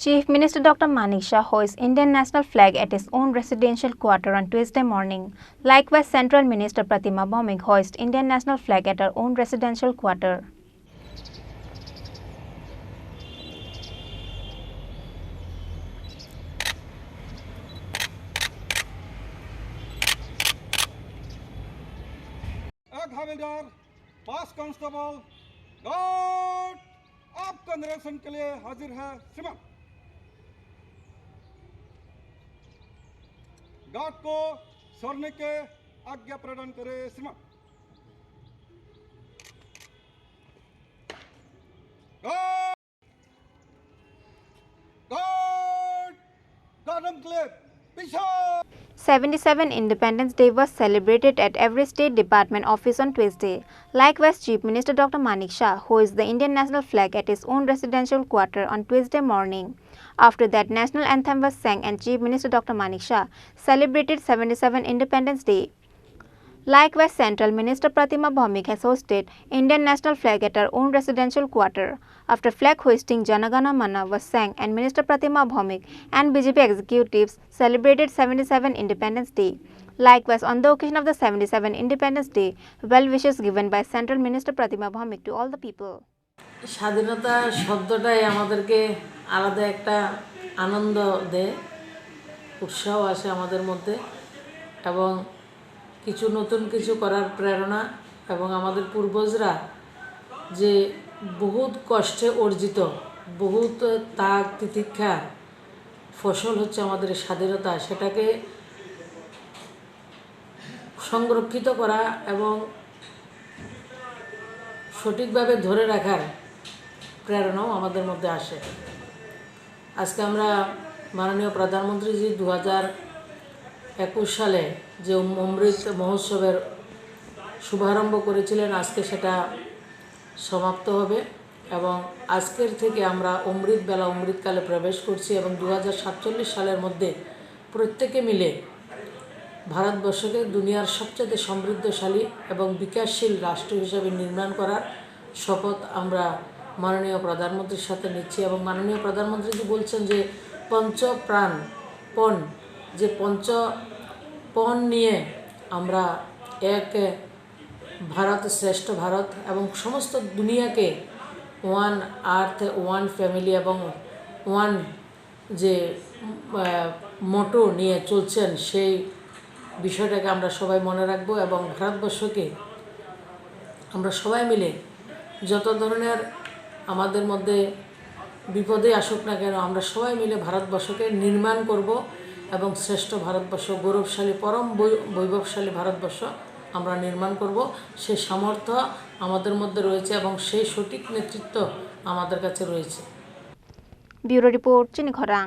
Chief Minister Dr. Manik hoists Indian national flag at his own residential quarter on Tuesday morning. Likewise, Central Minister Pratima Bhowmik hoists Indian national flag at her own residential quarter. एक हवलदार, 5 constable, guard आपका निरीक्षण के लिए हाजिर है। श्रीमान, guard को सोने के आज्ञा प्रदान करे। श्रीमान, गार्ड गार्ड गार्डन के लिए पीछे। 77 Independence Day was celebrated at every State Department office on Tuesday. Likewise, Chief Minister Dr. Manik hoists the Indian national flag at his own residential quarter on Tuesday morning. After that, national anthem was sung and Chief Minister Dr. Manik celebrated 77 Independence Day. Likewise, Central Minister Pratima Bhowmik has hosted Indian national flag at her own residential quarter. After flag hoisting, Jana Gana Mana was sang and Minister Pratima Bhowmik and BJP executives celebrated 77 Independence Day. Likewise, on the occasion of the 77 Independence Day, well wishes given by Central Minister Pratima Bhowmik to all the people. স্বাধীনতা শব্দটাই আমাদেরকে আলাদা একটা আনন্দ দেয়, উৎসাহ আসে আমাদের মধ্যে এবং কিছু নতুন কিছু করার প্রেরণা এবং আমাদের পূর্বজরা যে বহুত কষ্টে অর্জিত বহুত ত্যাগ তিতিক্ষা ফসল হচ্ছে আমাদের স্বাধীনতা, সেটাকে সংরক্ষিত করা এবং সঠিকভাবে ধরে রাখার প্রেরণাও আমাদের মধ্যে আসে। আজকে আমরা মাননীয় প্রধানমন্ত্রীজি 2021 সালে যে অমৃত মহোৎসবের শুভারম্ভ করেছিলেন, আজকে সেটা সমাপ্ত হবে এবং আজকের থেকে আমরা অমৃতবেলা অমৃতকালে প্রবেশ করছি এবং 2047 সালের মধ্যে প্রত্যেকে মিলে ভারতবর্ষকে দুনিয়ার সবচেয়ে সমৃদ্ধশালী এবং বিকাশশীল রাষ্ট্র হিসেবে নির্মাণ করার শপথ আমরা মাননীয় প্রধানমন্ত্রীর সাথে নিচ্ছি এবং মাননীয় প্রধানমন্ত্রীজি বলছেন যে পঞ্চপ্রাণ যে পঞ্চপণ নিয়ে আমরা এক ভারত শ্রেষ্ঠ ভারত এবং সমস্ত দুনিয়াকে ওয়ান আর্থ ওয়ান ফ্যামিলি এবং ওয়ান যে মোটো নিয়ে চলছেন সেই বিষয়টাকে আমরা সবাই মনে রাখবো এবং ভারতবর্ষকে আমরা সবাই মিলে যত ধরনের আমাদের মধ্যে বিপদে আসুক না কেন আমরা সবাই মিলে ভারতবর্ষকে নির্মাণ করব এবং শ্রেষ্ঠ ভারতবর্ষ, গৌরবশালী পরম বৈভবশালী ভারতবর্ষ আমরা নির্মাণ করব। সেই সামর্থ্য আমাদের মধ্যে রয়েছে এবং সেই সঠিক নেতৃত্ব আমাদের কাছে রয়েছে। ব্যুরো রিপোর্ট, চিনি খরাং।